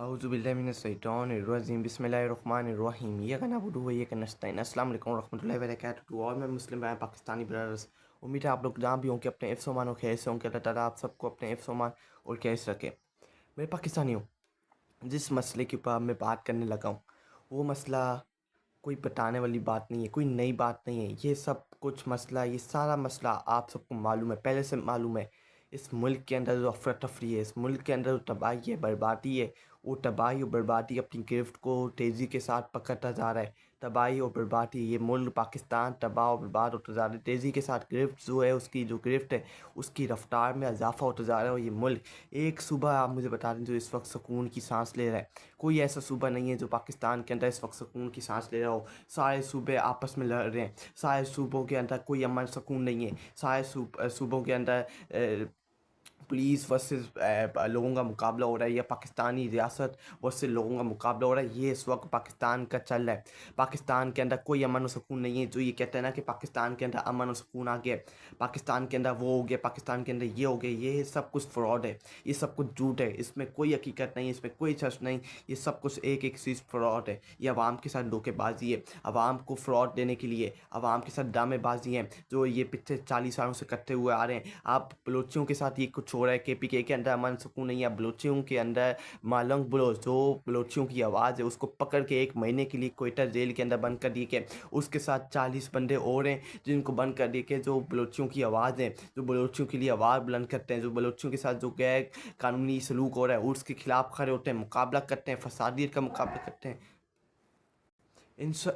اعوذ باللہ من الشیطان الرجیم بسم اللہ الرحمن الرحیم یہ نعبد و ایاک نستعین۔ السلام علیکم ورحمۃ اللہ وبرکاتہ اور میں مسلم بھائی پاکستانی برادرز، امید ہے آپ لوگ جہاں بھی ہوں کہ اپنے حفظ و امان و خیر سے ہوں کہ اللہ تعالیٰ آپ سب کو اپنے حفظ و امان اور خیر سے رکھے۔ میرے پاکستانیوں، جس مسئلے کے اوپر میں بات کرنے لگا ہوں وہ مسئلہ کوئی بتانے والی بات نہیں ہے، کوئی نئی بات نہیں ہے۔ یہ سب کچھ مسئلہ، یہ سارا مسئلہ آپ سب کو معلوم ہے، پہلے سے معلوم ہے۔ اس ملک کے اندر جو افراتفری ہے، اس ملک کے اندر جو تباہی ہے، بربادی ہے، وہ تباہی اور بربادی اپنی گرفت کو تیزی کے ساتھ پکڑتا جا رہا ہے۔ تباہی اور بربادی، یہ ملک پاکستان تباہ و برباد ہوتا جا رہا ہے تیزی کے ساتھ۔ گرفت جو ہے، اس کی جو گرفت ہے اس کی رفتار میں اضافہ ہوتا جا رہا ہے، اور یہ ملک ایک صوبہ آپ مجھے بتا دیں جو اس وقت سکون کی سانس لے رہا ہے۔ کوئی ایسا صوبہ نہیں ہے جو پاکستان کے اندر اس وقت سکون کی سانس لے رہا ہو۔ سارے صوبے آپس میں لڑ رہے ہیں، سارے صوبوں کے اندر کوئی امن سکون نہیں ہے، سارے صوبوں کے اندر پولیس ورسز لوگوں کا مقابلہ ہو رہا ہے، یا پاکستانی ریاست ورسز لوگوں کا مقابلہ ہو رہا ہے۔ یہ اس وقت پاکستان کا چل رہا ہے۔ پاکستان کے اندر کوئی امن و سکون نہیں ہے۔ جو یہ کہتے ہیں نا کہ پاکستان کے اندر امن و سکون آ گیا، پاکستان کے اندر وہ ہو گیا، پاکستان کے اندر یہ ہو گیا، یہ سب کچھ فراڈ ہے، یہ سب کچھ جھوٹ ہے، اس میں کوئی حقیقت نہیں، اس میں کوئی سچ نہیں، یہ سب کچھ ایک چیز فراڈ ہے۔ یہ عوام کے ساتھ دھوکے بازی ہے، عوام کو فراڈ دینے کے لیے عوام کے ساتھ ڈرامے بازی ہیں جو یہ پچھلے 40 سالوں سے کرتے ہوئے آ رہے ہیں۔ آپ بلوچیوں کے ساتھ یہ کچھ ہو رہا ہے، کے پی کے اندر امن سکون نہیں ہے۔ بلوچیوں کے اندر مالنگ بلوچ، جو بلوچیوں کی آواز ہے، اس کو پکڑ کے 1 مہینے کے لیے کوئٹہ جیل کے اندر بند کر دی، کہ اس کے ساتھ 40 بندے اور ہیں جن کو بند کر دی، کہ جو بلوچیوں کی آواز ہیں، جو بلوچیوں کے لیے آواز بلند کرتے ہیں، جو بلوچیوں کے ساتھ جو غیر قانونی سلوک ہو رہا ہے اس کے خلاف کھڑے ہوتے ہیں، مقابلہ کرتے ہیں، فسادیت کا مقابلہ کرتے ہیں۔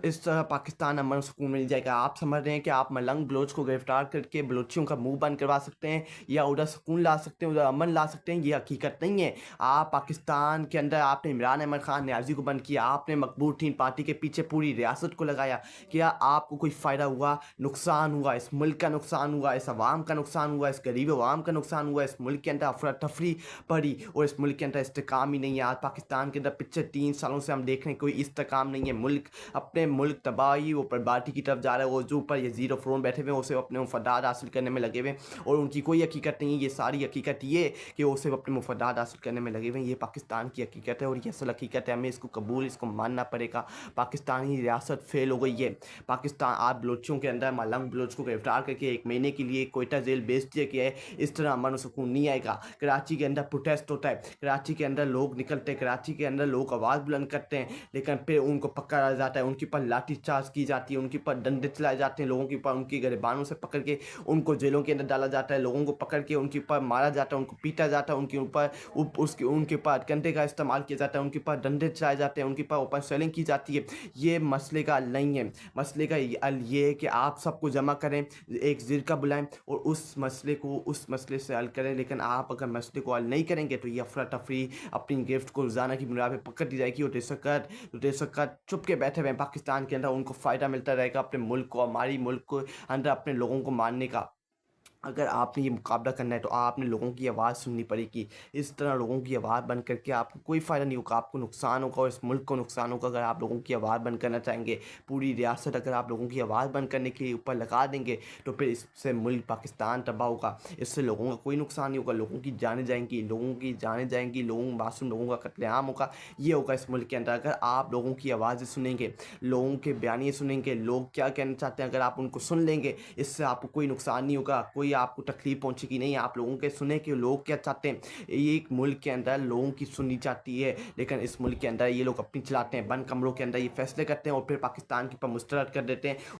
اس طرح پاکستان امن و سکون مل جائے گا۔ آپ سمجھ رہے ہیں کہ آپ ملنگ بلوچ کو گرفتار کر کے بلوچیوں کا منہ بند کروا سکتے ہیں، یا ادھر سکون لا سکتے ہیں، ادھر امن لا سکتے ہیں؟ یہ حقیقت نہیں ہے۔ آپ پاکستان کے اندر آپ نے عمران احمد خان نیازی کو بند کیا، آپ نے مقبول تین پارٹی کے پیچھے پوری ریاست کو لگایا۔ کیا آپ کو کوئی فائدہ ہوا؟ نقصان ہوا، اس ملک کا نقصان ہوا، اس عوام کا نقصان ہوا، اس غریب عوام کا نقصان ہوا۔ اس ملک کے اندر افراتفری پڑی اور اس ملک کے اندر استحکام ہی نہیں ہے۔ آج پاکستان کے اندر پچھلے 3 سالوں سے ہم دیکھ رہے ہیں کوئی استحکام نہیں ہے۔ ملک اپنے ملک تباہی و بربادی کی طرف جا رہا ہے، اور جو اوپر یہ زیرو فرون بیٹھے ہوئے ہیں اسے اپنے مفادات حاصل کرنے میں لگے ہوئے ہیں، اور ان کی کوئی حقیقت نہیں ہے۔ یہ ساری حقیقت یہ ہے کہ وہ صرف اپنے مفادات حاصل کرنے میں لگے ہوئے ہیں۔ یہ پاکستان کی حقیقت ہے، اور یہ اصل حقیقت ہے، ہمیں اس کو قبول، اس کو ماننا پڑے گا۔ پاکستانی ریاست فیل ہو گئی ہے۔ پاکستان آپ بلوچوں کے اندر ملنگ بلوچ کو گرفتار کر کے 1 مہینے کے لیے کوئٹہ جیل بھیج دیا گیا ہے۔ اس طرح امن و سکون نہیں آئے گا۔ کراچی کے اندر پروٹیسٹ ہوتا ہے، کراچی کے اندر لوگ نکلتے ہیں، کراچی کے اندر لوگ آواز بلند کرتے ہیں، لیکن پھر ان کو پکڑا جاتا ہے، ان کے اوپر لاٹھی چارج کی جاتی ہے، ان کے اوپر ڈنڈے چلائے جاتے ہیں، لوگوں کے اوپر ان کی گریبانوں سے پکڑ کے ان کو جیلوں کے اندر ڈالا جاتا ہے، لوگوں کو پکڑ کے ان کے اوپر مارا جاتا ہے، ان کو پیٹا جاتا ہے، ان کے اوپر ان کے اوپر کنڈے کا استعمال کیا جاتا ہے، ان کے اوپر ڈنڈے چلائے جاتے ہیں، ان کے اوپر اوپن سویلنگ کی جاتی ہے۔ یہ مسئلے کا حل نہیں ہے۔ مسئلے کا حل یہ ہے کہ آپ سب کو جمع کریں، ایک جرگہ بلائیں اور اس مسئلے سے حل کریں۔ لیکن آپ اگر مسئلے کو حل نہیں کریں گے تو یہ افراتفری اپنی گرفت کو روزانہ کی بنیاد پہ پکڑ دی جائے گی، اور دہشت گرد چپ کے بیٹھے ہوئے ہیں پاکستان کے اندر، ان کو فائدہ ملتا رہے گا اپنے ملک کو، ہماری ملک کو اندر اپنے لوگوں کو مارنے کا۔ اگر آپ نے یہ مقابلہ کرنا ہے تو آپ نے لوگوں کی آواز سننی پڑے گی۔ اس طرح لوگوں کی آواز بند کر کے آپ کو کوئی فائدہ نہیں ہوگا، آپ کو نقصان ہوگا، اور اس ملک کو نقصان ہوگا۔ اگر آپ لوگوں کی آواز بند کرنا چاہیں گے، پوری ریاست اگر آپ لوگوں کی آواز بند کرنے کے اوپر لگا دیں گے تو پھر اس سے ملک پاکستان تباہ ہوگا، اس سے لوگوں کا کوئی نقصان نہیں ہوگا، لوگوں کی جانیں جائیں گی، معصوم لوگوں کا قتل عام ہوگا۔ یہ ہوگا اس ملک کے اندر اگر آپ لوگوں کی آوازیں سنیں گے، لوگوں کے بیانیے سنیں گے، لوگ کیا کہنا چاہتے ہیں، اگر آپ ان کو سن لیں گے، اس سے آپ کو کوئی نقصان نہیں ہوگا، کوئی آپ کو تکلیف پہنچے گی نہیں۔ آپ لوگوں کے سنیں کہ لوگ کیا چاہتے ہیں۔ ایک ملک کے اندر لوگوں کی سننی چاہتی ہے، لیکن اس ملک کے اندر یہ لوگ اپنی چلاتے ہیں، بند کمروں کے اندر یہ فیصلے کرتے ہیں اور پھر پاکستان کے اوپر مسترد کر دیتے ہیں۔